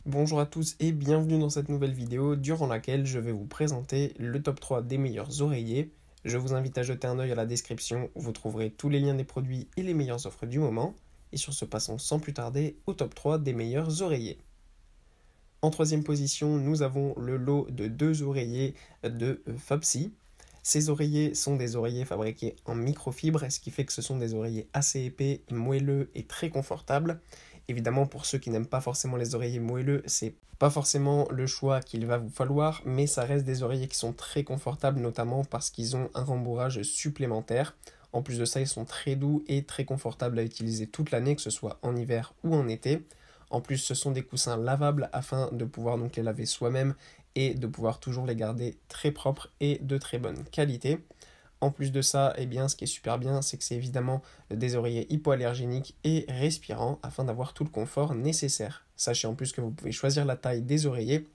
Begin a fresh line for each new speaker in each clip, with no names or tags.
Bonjour à tous et bienvenue dans cette nouvelle vidéo durant laquelle je vais vous présenter le top 3 des meilleurs oreillers. Je vous invite à jeter un œil à la description où vous trouverez tous les liens des produits et les meilleures offres du moment. Et sur ce, passons sans plus tarder au top 3 des meilleurs oreillers. En troisième position, nous avons le lot de deux oreillers de Fabsi. Ces oreillers sont des oreillers fabriqués en microfibre, ce qui fait que ce sont des oreillers assez épais, moelleux et très confortables. Évidemment, pour ceux qui n'aiment pas forcément les oreillers moelleux, c'est pas forcément le choix qu'il va vous falloir, mais ça reste des oreillers qui sont très confortables, notamment parce qu'ils ont un rembourrage supplémentaire. En plus de ça, ils sont très doux et très confortables à utiliser toute l'année, que ce soit en hiver ou en été. En plus, ce sont des coussins lavables afin de pouvoir donc les laver soi-même et de pouvoir toujours les garder très propres et de très bonne qualité. En plus de ça, eh bien, ce qui est super bien, c'est que c'est évidemment des oreillers hypoallergéniques et respirants afin d'avoir tout le confort nécessaire. Sachez en plus que vous pouvez choisir la taille des oreillers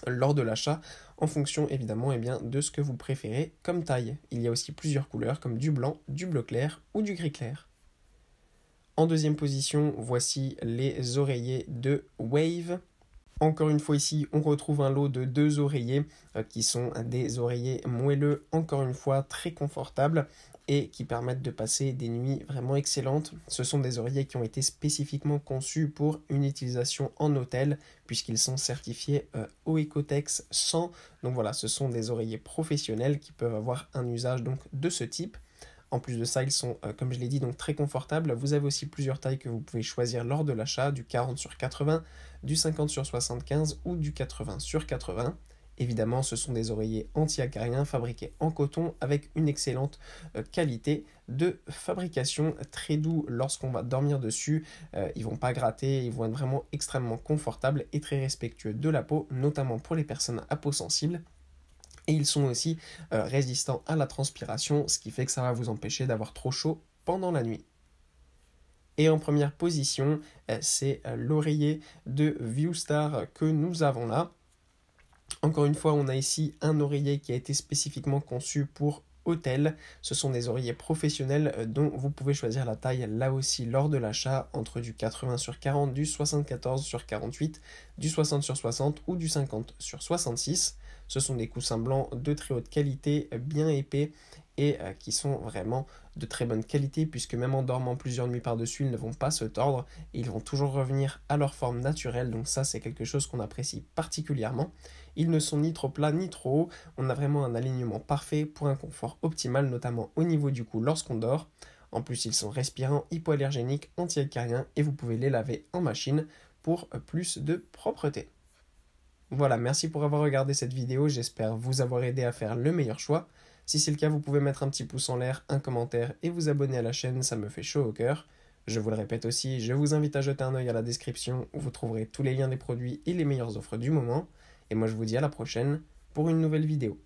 lors de l'achat en fonction évidemment de ce que vous préférez comme taille. Il y a aussi plusieurs couleurs comme du blanc, du bleu clair ou du gris clair. En deuxième position, voici les oreillers de Wave. Encore une fois ici, on retrouve un lot de deux oreillers qui sont des oreillers moelleux, encore une fois très confortables et qui permettent de passer des nuits vraiment excellentes. Ce sont des oreillers qui ont été spécifiquement conçus pour une utilisation en hôtel puisqu'ils sont certifiés OECOTEX 100. Donc voilà, ce sont des oreillers professionnels qui peuvent avoir un usage donc de ce type. En plus de ça, ils sont, comme je l'ai dit, donc très confortables. Vous avez aussi plusieurs tailles que vous pouvez choisir lors de l'achat, du 40 sur 80, du 50 sur 75 ou du 80 sur 80. Évidemment, ce sont des oreillers anti-acariens fabriqués en coton avec une excellente qualité de fabrication, très doux lorsqu'on va dormir dessus. Ils ne vont pas gratter, ils vont être vraiment extrêmement confortables et très respectueux de la peau, notamment pour les personnes à peau sensible. Et ils sont aussi résistants à la transpiration, ce qui fait que ça va vous empêcher d'avoir trop chaud pendant la nuit. Et en première position, c'est l'oreiller de Viewstar que nous avons là. Encore une fois, on a ici un oreiller qui a été spécifiquement conçu pour hôtel. Ce sont des oreillers professionnels dont vous pouvez choisir la taille là aussi lors de l'achat entre du 80 sur 40, du 74 sur 48, du 60 sur 60 ou du 50 sur 66. Ce sont des coussins blancs de très haute qualité, bien épais et qui sont vraiment de très bonne qualité puisque même en dormant plusieurs nuits par-dessus, ils ne vont pas se tordre et ils vont toujours revenir à leur forme naturelle. Donc ça, c'est quelque chose qu'on apprécie particulièrement. Ils ne sont ni trop plats ni trop hauts. On a vraiment un alignement parfait pour un confort optimal, notamment au niveau du cou lorsqu'on dort. En plus, ils sont respirants, hypoallergéniques, anti-acariens et vous pouvez les laver en machine pour plus de propreté. Voilà, merci pour avoir regardé cette vidéo, j'espère vous avoir aidé à faire le meilleur choix. Si c'est le cas, vous pouvez mettre un petit pouce en l'air, un commentaire et vous abonner à la chaîne, ça me fait chaud au cœur. Je vous le répète aussi, je vous invite à jeter un œil à la description où vous trouverez tous les liens des produits et les meilleures offres du moment. Et moi je vous dis à la prochaine pour une nouvelle vidéo.